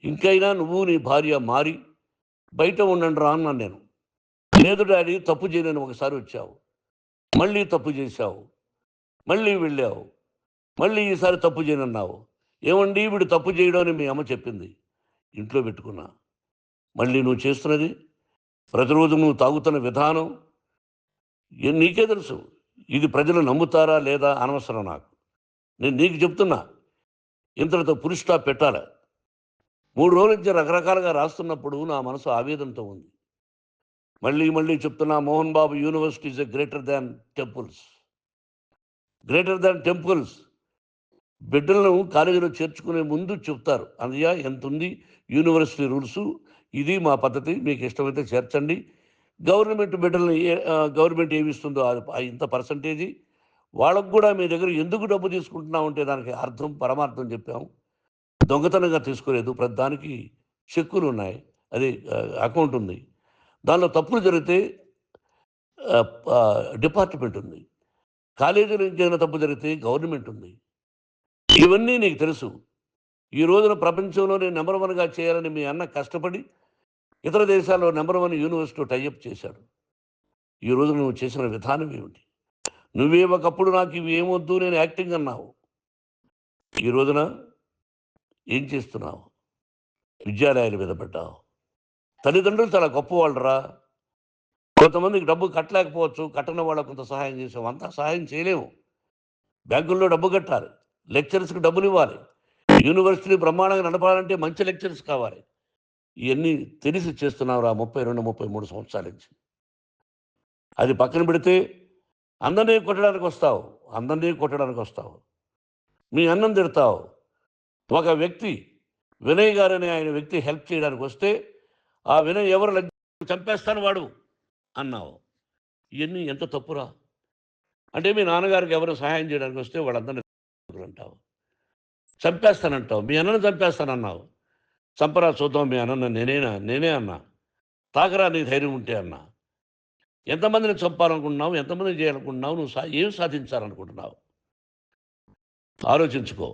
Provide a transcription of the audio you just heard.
ఇంకైనా నువ్వు నీ భార్య మారి బయట ఉండండిరా అన్నాను నేను. లేదు డాడీ తప్పు చేయనని ఒకసారి వచ్చావు. మళ్ళీ తప్పు చేశావు. మళ్ళీ వెళ్ళావు. మళ్ళీ ఈసారి తప్పు చేయనన్నావు. ఏవండీ వీడు తప్పు చేయడం అని మీ అమ్మ చెప్పింది. ఇంట్లో పెట్టుకున్నా. మళ్ళీ నువ్వు చేస్తున్నది, ప్రతిరోజు నువ్వు తాగుతున్న విధానం నీకే తెలుసు. ఇది ప్రజలు నమ్ముతారా లేదా అనవసరం నాకు. నేను నీకు చెప్తున్నా. ఇంతటితో ఫుల్ స్టాప్ పెట్టాలి. 3 రోజుల నుంచి రకరకాలుగా రాస్తున్నప్పుడు నా మనసు ఆవేదనతో ఉంది. మళ్ళీ మళ్ళీ చెప్తున్నా, Mohan Babu university is greater than temples. Greater than temples. బిడ్డలను కాలేజీలో చేర్చుకునే ముందు చెప్తారు, అన్నయ్య ఎంతుంది యూనివర్సిటీ రూల్సు, ఇది మా పద్ధతి, మీకు ఇష్టమైతే చేర్చండి. గవర్నమెంట్ బిడ్డల్ని గవర్నమెంట్ ఏమిస్తుందో ఇంత పర్సంటేజీ, వాళ్ళకు కూడా మీ దగ్గర ఎందుకు డబ్బు తీసుకుంటున్నామంటే దానికి అర్థం పరమార్థం చెప్పాము. దొంగతనంగా తీసుకోలేదు, ప్రతి దానికి చెక్కులు ఉన్నాయి, అది అకౌంట్ ఉంది. దానిలో తప్పులు జరిగితే డిపార్ట్మెంట్ ఉంది. కాలేజీలో ఇంకేమైనా తప్పు జరిగితే గవర్నమెంట్ ఉంది. ఇవన్నీ నీకు తెలుసు. ఈ రోజున ప్రపంచంలోనే నెంబర్ 1గా చేయాలని మీ అన్న కష్టపడి ఇతర దేశాల్లో నెంబర్ 1 యూనివర్సిటీ టైఅప్ చేశాడు. ఈ రోజు నువ్వు చేసిన విధానం ఏమిటి? నువ్వే ఒకప్పుడు నాకు ఇవి ఏమొద్దు నేను యాక్టింగ్ అన్నావు. ఈ రోజున ఏం చేస్తున్నావు? విద్యాలయాల మీద పడ్డావు. తల్లిదండ్రులు చాలా గొప్పవాళ్ళరా. కొంతమందికి డబ్బు కట్టలేకపోవచ్చు, కట్టని వాళ్ళకు కొంత సహాయం చేసాం. అంతా సహాయం చేయలేము. బ్యాంకుల్లో డబ్బు కట్టాలి, లెక్చరర్స్కి డబ్బులు ఇవ్వాలి, యూనివర్సిటీ బ్రహ్మాండంగా నడపాలంటే మంచి లెక్చరర్స్ కావాలి. ఇవన్నీ తెలిసి చేస్తున్నావురా 32, 33 సంవత్సరాల నుంచి. అది పక్కన పెడితే అందరినీ కొట్టడానికి వస్తావు. మీ అన్నం తిడతావు. ఒక వ్యక్తి వినయ్ గారని ఆయన వ్యక్తి హెల్ప్ చేయడానికి వస్తే ఆ వినయ్ ఎవరు చంపేస్తాను వాడు అన్నావు. ఇవన్నీ ఎంత తప్పురా. అంటే మీ నాన్నగారికి ఎవరు సహాయం చేయడానికి వస్తే వాళ్ళందరినీ అంటావు, చంపేస్తానంటావు. మీ అన్నను చంపేస్తానన్నావు. చంపరా చూద్దాం మీ అన్న. నేనే అన్నా. తాకరా నీ ధైర్యం ఉంటే అన్నా. ఎంతమందిని చంపాలనుకుంటున్నావు? ఎంతమందిని చేయాలనుకుంటున్నావు? నువ్వు ఏం సాధించాలనుకుంటున్నావు? ఆలోచించుకో.